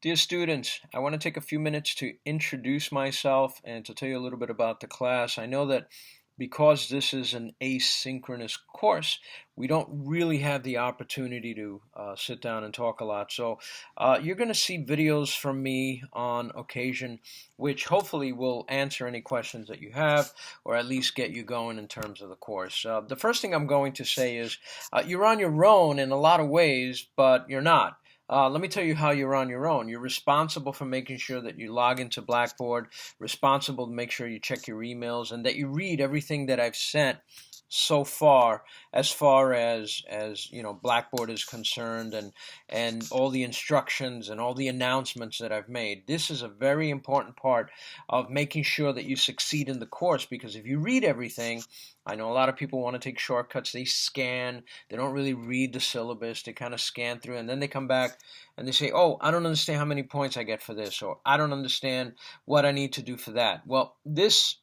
Dear students, I want to take a few minutes to introduce myself and to tell you a little bit about the class. I know that because this is an asynchronous course, we don't really have the opportunity to sit down and talk a lot. So you're going to see videos from me on occasion, which hopefully will answer any questions that you have or at least get you going in terms of the course. The first thing I'm going to say is you're on your own in a lot of ways, but you're not. Let me tell you how you're on your own. You're responsible for making sure that you log into Blackboard, responsible to make sure you check your emails, and that you read everything that I've sent so far as Blackboard is concerned, and all the instructions and all the announcements that I've made. This is a very important part of making sure that you succeed in the course, because if you read everything, I know a lot of people want to take shortcuts. They scan, they don't really read the syllabus, they kind of scan through, and then they come back and they say, oh, I don't understand how many points I get for this, or I don't understand what I need to do for that. Well, this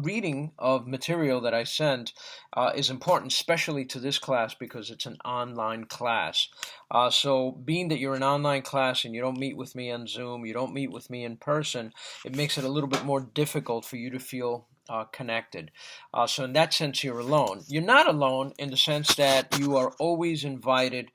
reading of material that I send is important, especially to this class, because it's an online class. So being that you're an online class and you don't meet with me on Zoom, you don't meet with me in person, it makes it a little bit more difficult for you to feel connected. So in that sense, you're alone. You're not alone in the sense that you are always invited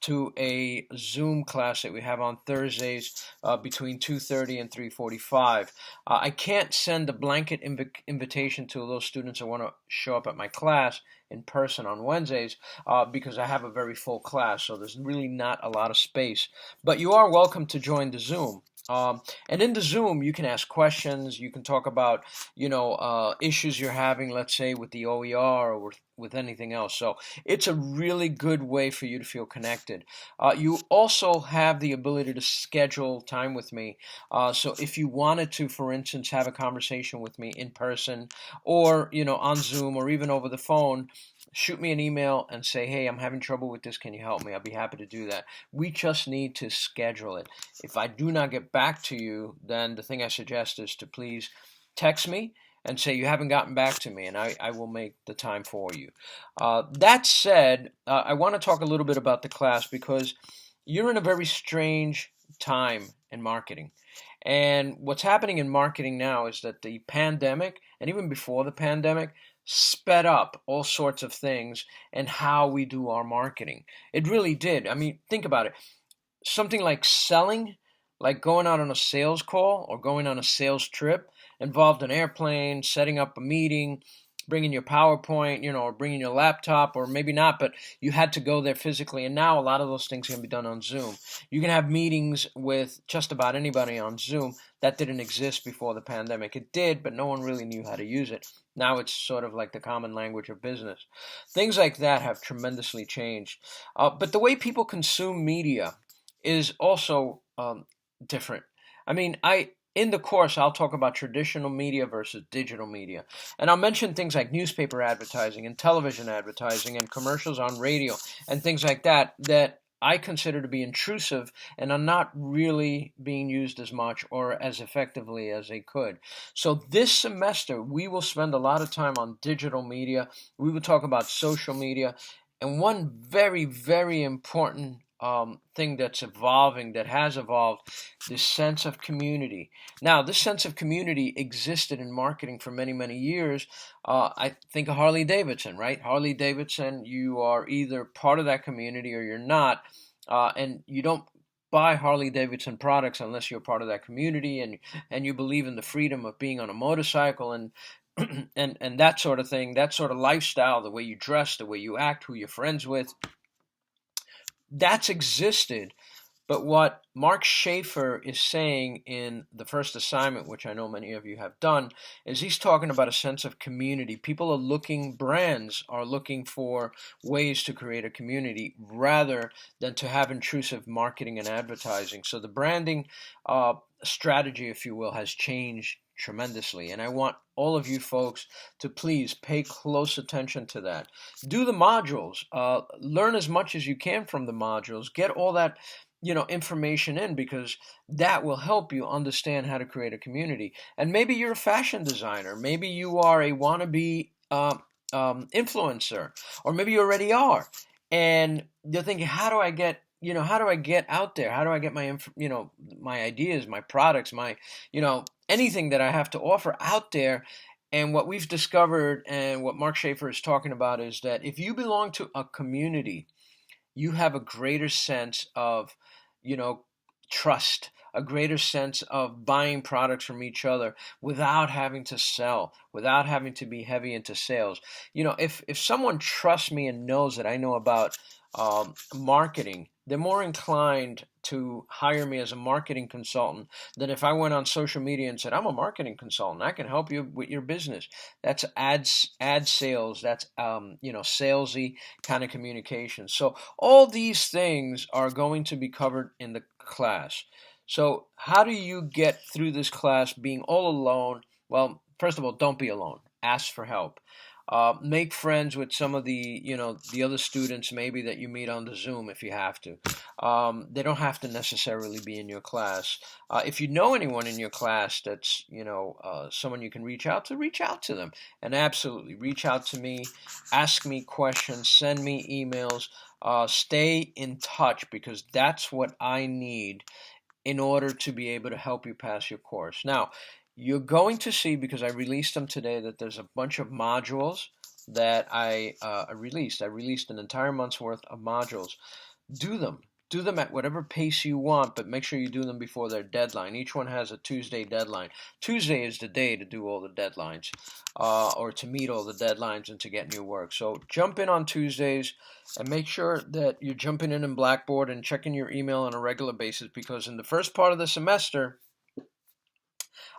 to a Zoom class that we have on Thursdays between 2:30 and 3:45. I can't send a blanket invitation to those students who want to show up at my class in person on Wednesdays because I have a very full class, so there's really not a lot of space. But you are welcome to join the Zoom. And in the Zoom, you can ask questions. You can talk about, issues you're having, let's say, with the OER or with anything else. So it's a really good way for you to feel connected. You also have the ability to schedule time with me. So if you wanted to, for instance, have a conversation with me in person or, on Zoom or even over the phone, shoot me an email and say, hey, I'm having trouble with this. Can you help me? I'll be happy to do that. We just need to schedule it. If I do not get back to you, then the thing I suggest is to please text me and say you haven't gotten back to me, and I will make the time for you. That said, I want to talk a little bit about the class because you're in a very strange time in marketing. And what's happening in marketing now is that the pandemic, and even before the pandemic, sped up all sorts of things and how we do our marketing. It really did. I mean, think about it. Something like selling, like going out on a sales call or going on a sales trip, involved an airplane, setting up a meeting, bringing your PowerPoint, or bringing your laptop, or maybe not, but you had to go there physically. And now a lot of those things can be done on Zoom. You can have meetings with just about anybody on Zoom. That didn't exist before the pandemic. It did, but no one really knew how to use it. Now it's sort of like the common language of business. Things like that have tremendously changed. But the way people consume media is also different. I mean, in the course, I'll talk about traditional media versus digital media. And I'll mention things like newspaper advertising and television advertising and commercials on radio and things like that I consider to be intrusive and are not really being used as much or as effectively as they could. So this semester, we will spend a lot of time on digital media. We will talk about social media. And one very, very important thing that's evolving, that has evolved, this sense of community. Now, this sense of community existed in marketing for many, many years. I think of Harley Davidson, right? Harley Davidson, you are either part of that community or you're not, and you don't buy Harley Davidson products unless you're part of that community and you believe in the freedom of being on a motorcycle and and that sort of thing, that sort of lifestyle, the way you dress, the way you act, who you're friends with. That's existed. But what Mark Schaefer is saying in the first assignment, which I know many of you have done, is he's talking about a sense of community. Brands are looking for ways to create a community rather than to have intrusive marketing and advertising. So the branding strategy, if you will, has changed tremendously. And I want all of you folks to please pay close attention to that. Do the modules. Learn as much as you can from the modules. Get all that information in, because that will help you understand how to create a community. And maybe you're a fashion designer. Maybe you are a wannabe influencer, or maybe you already are. And you're thinking, how do I get how do I get out there? How do I get my ideas, my products, anything that I have to offer out there? And what we've discovered and what Mark Schaefer is talking about is that if you belong to a community, you have a greater sense of, you know, trust, a greater sense of buying products from each other without having to sell, without having to be heavy into sales. If someone trusts me and knows that I know about marketing, they're more inclined to hire me as a marketing consultant than if I went on social media and said, I'm a marketing consultant. I can help you with your business. That's ad sales. That's salesy kind of communication. So all these things are going to be covered in the class. So how do you get through this class being all alone? Well, first of all, don't be alone. Ask for help. Make friends with some of the other students maybe that you meet on the Zoom if you have to. They don't have to necessarily be in your class. If you know anyone in your class that's someone you can reach out to them, and absolutely reach out to me, ask me questions, send me emails, stay in touch because that's what I need in order to be able to help you pass your course. Now, you're going to see, because I released them today, that there's a bunch of modules that I released. I released an entire month's worth of modules. Do them. Do them at whatever pace you want, but make sure you do them before their deadline. Each one has a Tuesday deadline. Tuesday is the day to do all the deadlines, or to meet all the deadlines and to get new work. So jump in on Tuesdays and make sure that you're jumping in Blackboard and checking your email on a regular basis, because in the first part of the semester,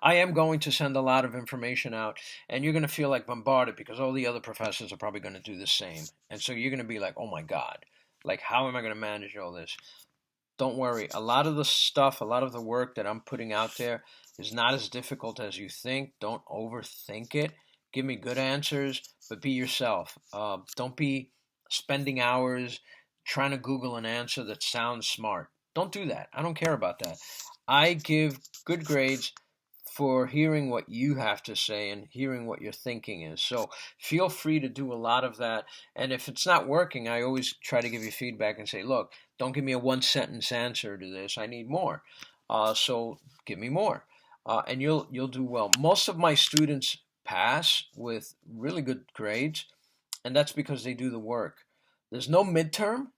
I am going to send a lot of information out, and you're going to feel like bombarded because all the other professors are probably going to do the same. And so you're going to be like, oh my God, like, how am I going to manage all this? Don't worry. A lot of the stuff, a lot of the work that I'm putting out there is not as difficult as you think. Don't overthink it. Give me good answers, but be yourself. Don't be spending hours trying to Google an answer that sounds smart. Don't do that. I don't care about that. I give good grades for hearing what you have to say and hearing what your thinking is. So feel free to do a lot of that. And if it's not working, I always try to give you feedback and say, look, don't give me a one sentence answer to this. I need more. So give me more. And you'll do well. Most of my students pass with really good grades, and that's because they do the work. There's no midterm.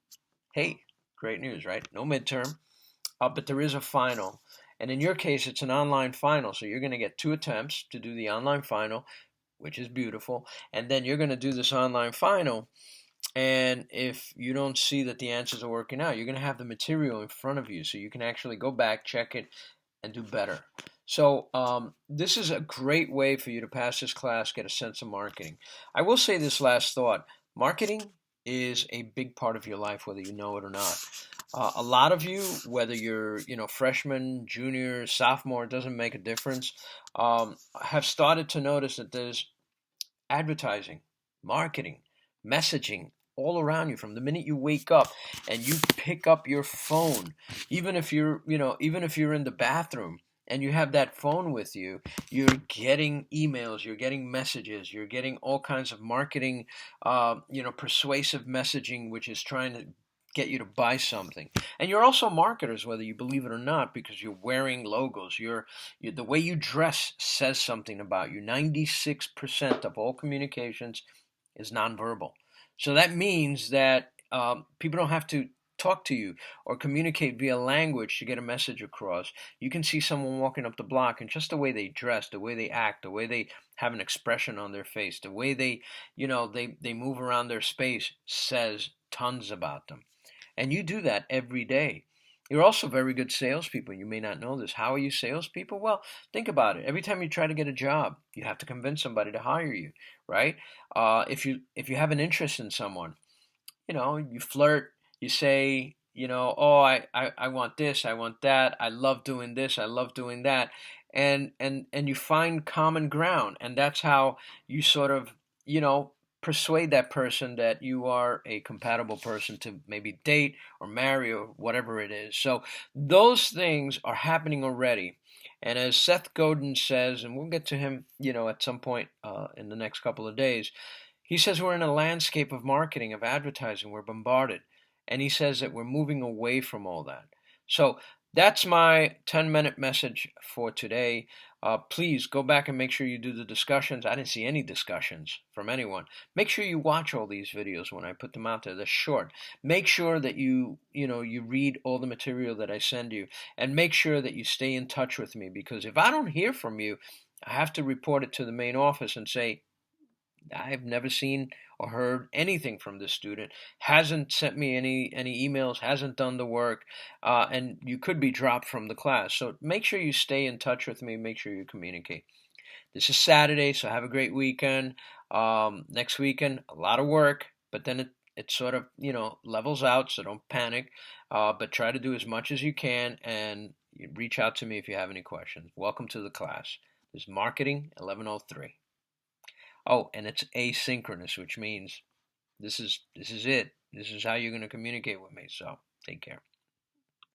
Hey, great news, right? No midterm. But there is a final. And in your case, it's an online final. So you're going to get 2 attempts to do the online final, which is beautiful. And then you're going to do this online final. And if you don't see that the answers are working out, you're going to have the material in front of you. So you can actually go back, check it, and do better. So this is a great way for you to pass this class, get a sense of marketing. I will say this last thought. Marketing is a big part of your life, whether you know it or not. A lot of you, whether you're freshman, junior, sophomore, it doesn't make a difference, have started to notice that there's advertising, marketing, messaging all around you from the minute you wake up and you pick up your phone. Even if you're in the bathroom and you have that phone with you, you're getting emails, you're getting messages, you're getting all kinds of marketing, persuasive messaging, which is trying to get you to buy something. And you're also marketers, whether you believe it or not, because you're wearing logos. The way you dress says something about you. 96% of all communications is nonverbal. So that means that people don't have to talk to you or communicate via language to get a message across. You can see someone walking up the block, and just the way they dress, the way they act, the way they have an expression on their face, the way they move around their space says tons about them. And you do that every day. You're also very good salespeople. You may not know this. How are you salespeople? Well, think about it. Every time you try to get a job, you have to convince somebody to hire you, right? If you have an interest in someone, you flirt, you say, oh, I want this, I want that, I love doing this, I love doing that, and you find common ground, and that's how you sort of, persuade that person that you are a compatible person to maybe date or marry or whatever it is. So those things are happening already. And as Seth Godin says, and we'll get to him, at some point in the next couple of days, he says we're in a landscape of marketing, of advertising. We're bombarded. And he says that we're moving away from all that. So that's my 10-minute message for today. Please go back and make sure you do the discussions. I didn't see any discussions from anyone. Make sure you watch all these videos when I put them out there. They're short. Make sure that you read all the material that I send you, and make sure that you stay in touch with me, because if I don't hear from you, I have to report it to the main office and say, I've never seen or heard anything from this student, hasn't sent me any emails, hasn't done the work, and you could be dropped from the class. So make sure you stay in touch with me, make sure you communicate. This is Saturday, so have a great weekend. Next weekend, a lot of work, but then it sort of, levels out, so don't panic. But try to do as much as you can, and reach out to me if you have any questions. Welcome to the class. This is Marketing 1103. Oh, and it's asynchronous, which means this is it. This is how you're going to communicate with me. So take care.